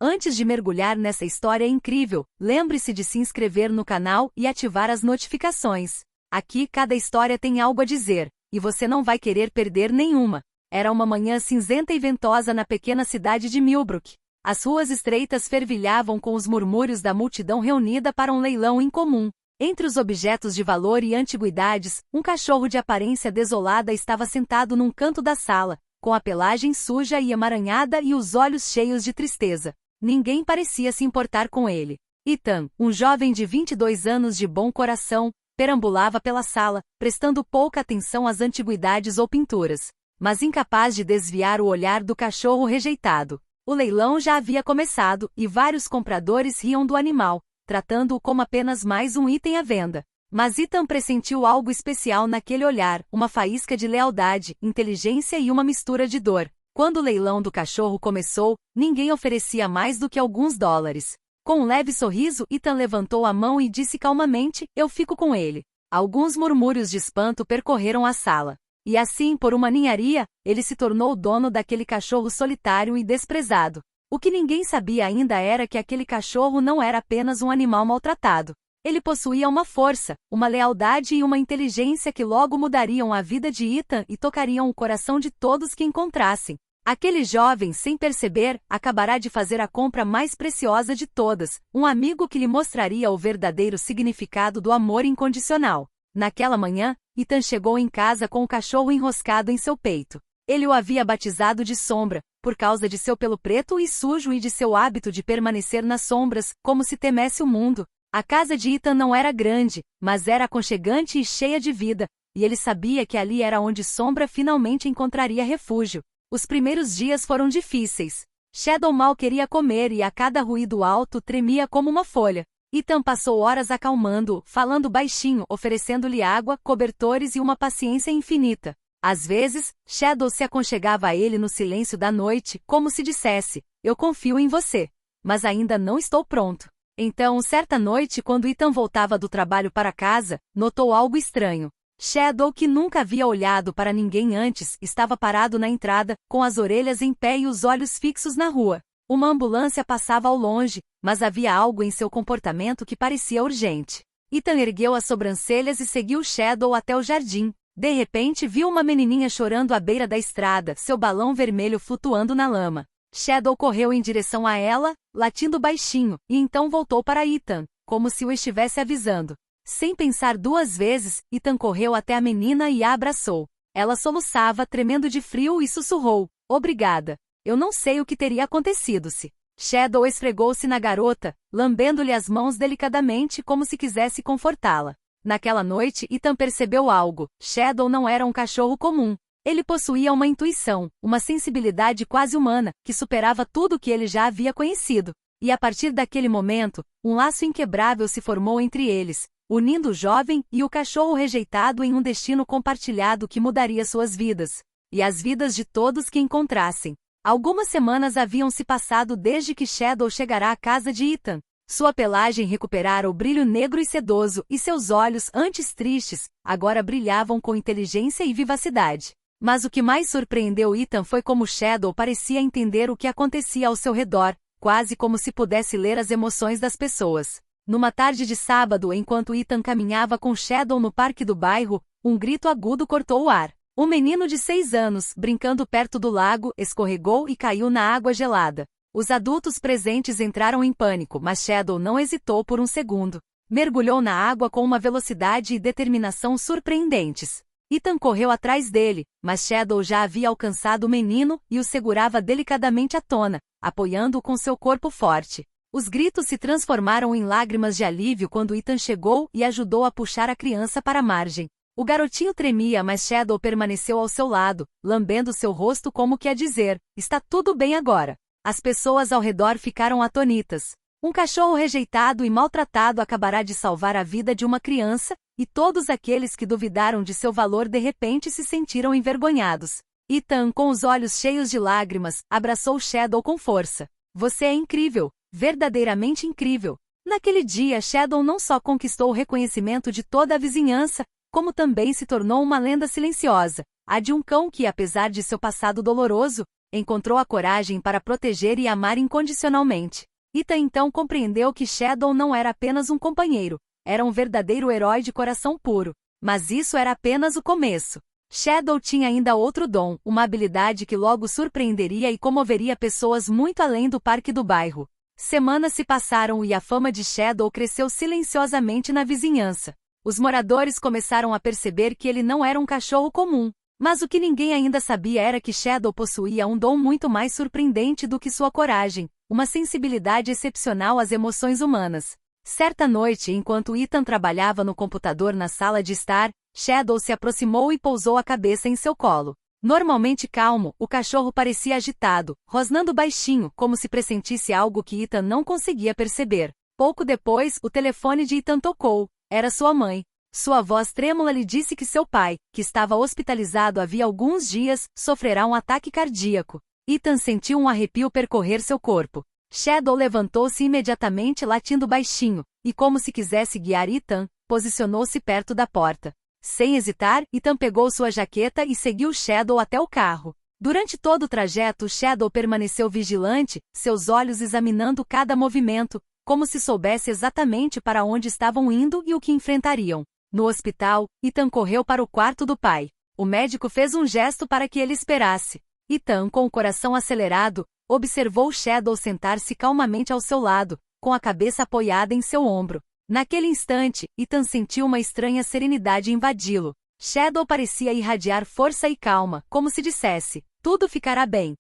Antes de mergulhar nessa história incrível, lembre-se de se inscrever no canal e ativar as notificações. Aqui cada história tem algo a dizer, e você não vai querer perder nenhuma. Era uma manhã cinzenta e ventosa na pequena cidade de Millbrook. As ruas estreitas fervilhavam com os murmúrios da multidão reunida para um leilão incomum. Entre os objetos de valor e antiguidades, um cachorro de aparência desolada estava sentado num canto da sala, com a pelagem suja e emaranhada e os olhos cheios de tristeza. Ninguém parecia se importar com ele. Ethan, um jovem de 22 anos de bom coração, perambulava pela sala, prestando pouca atenção às antiguidades ou pinturas, mas incapaz de desviar o olhar do cachorro rejeitado. O leilão já havia começado, e vários compradores riam do animal, tratando-o como apenas mais um item à venda. Mas Ethan pressentiu algo especial naquele olhar, uma faísca de lealdade, inteligência e uma mistura de dor. Quando o leilão do cachorro começou, ninguém oferecia mais do que alguns dólares. Com um leve sorriso, Ethan levantou a mão e disse calmamente, "Eu fico com ele." Alguns murmúrios de espanto percorreram a sala. E assim, por uma ninharia, ele se tornou o dono daquele cachorro solitário e desprezado. O que ninguém sabia ainda era que aquele cachorro não era apenas um animal maltratado. Ele possuía uma força, uma lealdade e uma inteligência que logo mudariam a vida de Ethan e tocariam o coração de todos que encontrassem. Aquele jovem, sem perceber, acabará de fazer a compra mais preciosa de todas, um amigo que lhe mostraria o verdadeiro significado do amor incondicional. Naquela manhã, Ethan chegou em casa com o cachorro enroscado em seu peito. Ele o havia batizado de Sombra, por causa de seu pelo preto e sujo e de seu hábito de permanecer nas sombras, como se temesse o mundo. A casa de Ethan não era grande, mas era aconchegante e cheia de vida, e ele sabia que ali era onde Sombra finalmente encontraria refúgio. Os primeiros dias foram difíceis. Shadow mal queria comer e a cada ruído alto tremia como uma folha. Ethan passou horas acalmando-o, falando baixinho, oferecendo-lhe água, cobertores e uma paciência infinita. Às vezes, Shadow se aconchegava a ele no silêncio da noite, como se dissesse, "Eu confio em você, mas ainda não estou pronto." Então, certa noite, quando Ethan voltava do trabalho para casa, notou algo estranho. Shadow, que nunca havia olhado para ninguém antes, estava parado na entrada, com as orelhas em pé e os olhos fixos na rua. Uma ambulância passava ao longe, mas havia algo em seu comportamento que parecia urgente. Ethan ergueu as sobrancelhas e seguiu Shadow até o jardim. De repente viu uma menininha chorando à beira da estrada, seu balão vermelho flutuando na lama. Shadow correu em direção a ela, latindo baixinho, e então voltou para Ethan, como se o estivesse avisando. Sem pensar duas vezes, Ethan correu até a menina e a abraçou. Ela soluçava, tremendo de frio e sussurrou, "Obrigada. Eu não sei o que teria acontecido se..." Shadow esfregou-se na garota, lambendo-lhe as mãos delicadamente como se quisesse confortá-la. Naquela noite, Ethan percebeu algo. Shadow não era um cachorro comum. Ele possuía uma intuição, uma sensibilidade quase humana, que superava tudo o que ele já havia conhecido. E a partir daquele momento, um laço inquebrável se formou entre eles, unindo o jovem e o cachorro rejeitado em um destino compartilhado que mudaria suas vidas, e as vidas de todos que encontrassem. Algumas semanas haviam se passado desde que Shadow chegara à casa de Ethan. Sua pelagem recuperara o brilho negro e sedoso, e seus olhos, antes tristes, agora brilhavam com inteligência e vivacidade. Mas o que mais surpreendeu Ethan foi como Shadow parecia entender o que acontecia ao seu redor, quase como se pudesse ler as emoções das pessoas. Numa tarde de sábado, enquanto Ethan caminhava com Shadow no parque do bairro, um grito agudo cortou o ar. Um menino de 6 anos, brincando perto do lago, escorregou e caiu na água gelada. Os adultos presentes entraram em pânico, mas Shadow não hesitou por um segundo. Mergulhou na água com uma velocidade e determinação surpreendentes. Ethan correu atrás dele, mas Shadow já havia alcançado o menino e o segurava delicadamente à tona, apoiando-o com seu corpo forte. Os gritos se transformaram em lágrimas de alívio quando Ethan chegou e ajudou a puxar a criança para a margem. O garotinho tremia, mas Shadow permaneceu ao seu lado, lambendo seu rosto como que a dizer, "Está tudo bem agora." As pessoas ao redor ficaram atonitas. Um cachorro rejeitado e maltratado acabará de salvar a vida de uma criança, e todos aqueles que duvidaram de seu valor de repente se sentiram envergonhados. Ethan, com os olhos cheios de lágrimas, abraçou Shadow com força. "Você é incrível, verdadeiramente incrível." Naquele dia, Shadow não só conquistou o reconhecimento de toda a vizinhança, como também se tornou uma lenda silenciosa, a de um cão que, apesar de seu passado doloroso, encontrou a coragem para proteger e amar incondicionalmente. Ethan então compreendeu que Shadow não era apenas um companheiro, era um verdadeiro herói de coração puro. Mas isso era apenas o começo. Shadow tinha ainda outro dom, uma habilidade que logo surpreenderia e comoveria pessoas muito além do parque do bairro. Semanas se passaram e a fama de Shadow cresceu silenciosamente na vizinhança. Os moradores começaram a perceber que ele não era um cachorro comum. Mas o que ninguém ainda sabia era que Shadow possuía um dom muito mais surpreendente do que sua coragem, uma sensibilidade excepcional às emoções humanas. Certa noite, enquanto Ethan trabalhava no computador na sala de estar, Shadow se aproximou e pousou a cabeça em seu colo. Normalmente calmo, o cachorro parecia agitado, rosnando baixinho, como se pressentisse algo que Ethan não conseguia perceber. Pouco depois, o telefone de Ethan tocou. Era sua mãe. Sua voz trêmula lhe disse que seu pai, que estava hospitalizado havia alguns dias, sofrerá um ataque cardíaco. Ethan sentiu um arrepio percorrer seu corpo. Shadow levantou-se imediatamente latindo baixinho, e como se quisesse guiar Ethan, posicionou-se perto da porta. Sem hesitar, Ethan pegou sua jaqueta e seguiu Shadow até o carro. Durante todo o trajeto, Shadow permaneceu vigilante, seus olhos examinando cada movimento, como se soubesse exatamente para onde estavam indo e o que enfrentariam. No hospital, Ethan correu para o quarto do pai. O médico fez um gesto para que ele esperasse. Ethan, com o coração acelerado, observou Shadow sentar-se calmamente ao seu lado, com a cabeça apoiada em seu ombro. Naquele instante, Ethan sentiu uma estranha serenidade invadi-lo. Shadow parecia irradiar força e calma, como se dissesse, tudo ficará bem.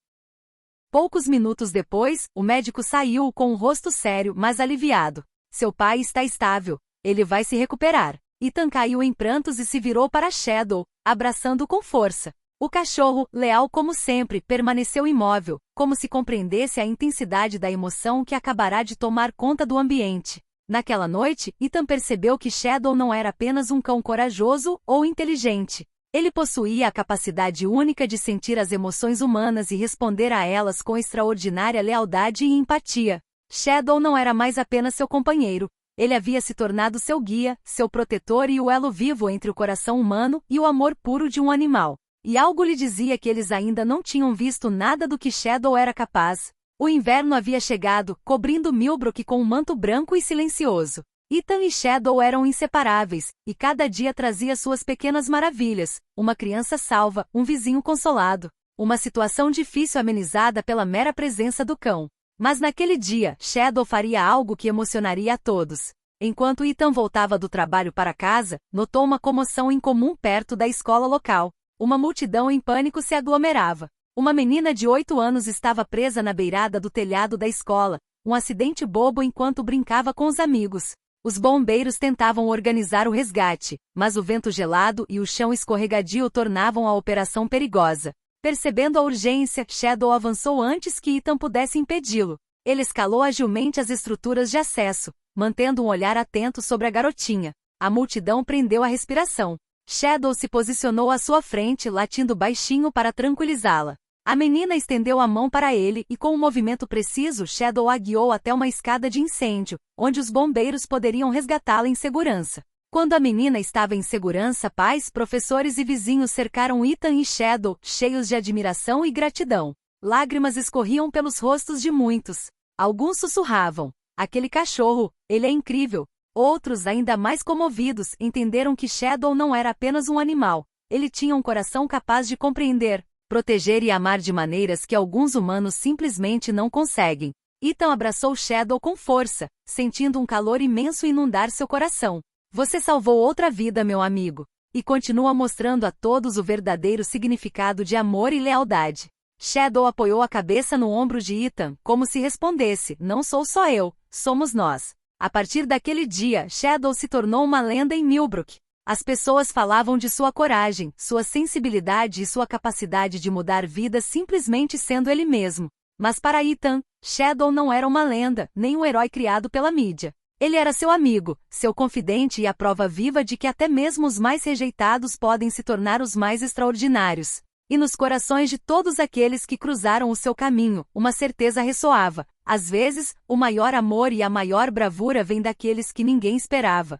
Poucos minutos depois, o médico saiu com um rosto sério, mas aliviado. Seu pai está estável. Ele vai se recuperar. Ethan caiu em prantos e se virou para Shadow, abraçando-o com força. O cachorro, leal como sempre, permaneceu imóvel, como se compreendesse a intensidade da emoção que acabará de tomar conta do ambiente. Naquela noite, Ethan percebeu que Shadow não era apenas um cão corajoso ou inteligente. Ele possuía a capacidade única de sentir as emoções humanas e responder a elas com extraordinária lealdade e empatia. Shadow não era mais apenas seu companheiro. Ele havia se tornado seu guia, seu protetor e o elo vivo entre o coração humano e o amor puro de um animal. E algo lhe dizia que eles ainda não tinham visto nada do que Shadow era capaz. O inverno havia chegado, cobrindo Millbrook com um manto branco e silencioso. Ethan e Shadow eram inseparáveis, e cada dia trazia suas pequenas maravilhas, uma criança salva, um vizinho consolado, uma situação difícil amenizada pela mera presença do cão. Mas naquele dia, Shadow faria algo que emocionaria a todos. Enquanto Ethan voltava do trabalho para casa, notou uma comoção incomum perto da escola local. Uma multidão em pânico se aglomerava. Uma menina de 8 anos estava presa na beirada do telhado da escola, um acidente bobo enquanto brincava com os amigos. Os bombeiros tentavam organizar o resgate, mas o vento gelado e o chão escorregadio tornavam a operação perigosa. Percebendo a urgência, Shadow avançou antes que Ethan pudesse impedi-lo. Ele escalou agilmente as estruturas de acesso, mantendo um olhar atento sobre a garotinha. A multidão prendeu a respiração. Shadow se posicionou à sua frente, latindo baixinho para tranquilizá-la. A menina estendeu a mão para ele e com um movimento preciso, Shadow a guiou até uma escada de incêndio, onde os bombeiros poderiam resgatá-la em segurança. Quando a menina estava em segurança, pais, professores e vizinhos cercaram Ethan e Shadow, cheios de admiração e gratidão. Lágrimas escorriam pelos rostos de muitos. Alguns sussurravam: aquele cachorro, ele é incrível. Outros, ainda mais comovidos, entenderam que Shadow não era apenas um animal. Ele tinha um coração capaz de compreender, proteger e amar de maneiras que alguns humanos simplesmente não conseguem. Ethan abraçou Shadow com força, sentindo um calor imenso inundar seu coração. Você salvou outra vida, meu amigo. E continua mostrando a todos o verdadeiro significado de amor e lealdade. Shadow apoiou a cabeça no ombro de Ethan, como se respondesse: não sou só eu, somos nós. A partir daquele dia, Shadow se tornou uma lenda em Millbrook. As pessoas falavam de sua coragem, sua sensibilidade e sua capacidade de mudar vidas simplesmente sendo ele mesmo. Mas para Ethan, Shadow não era uma lenda, nem um herói criado pela mídia. Ele era seu amigo, seu confidente e a prova viva de que até mesmo os mais rejeitados podem se tornar os mais extraordinários. E nos corações de todos aqueles que cruzaram o seu caminho, uma certeza ressoava: às vezes, o maior amor e a maior bravura vêm daqueles que ninguém esperava.